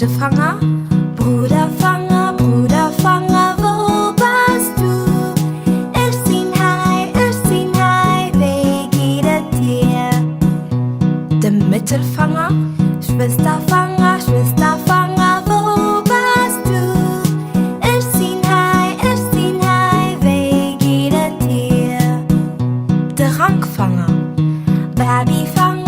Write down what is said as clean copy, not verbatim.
Fischefanger, Bruderfanger, Bruderfanger, wo warst du? Ich sing hi, wie geht es dir? Der Mittelfanger, Schwesterfanger, Schwesterfanger, wo warst du? Ich sing hi, wie geht es dir? Der Rankfanger, Babyfanger,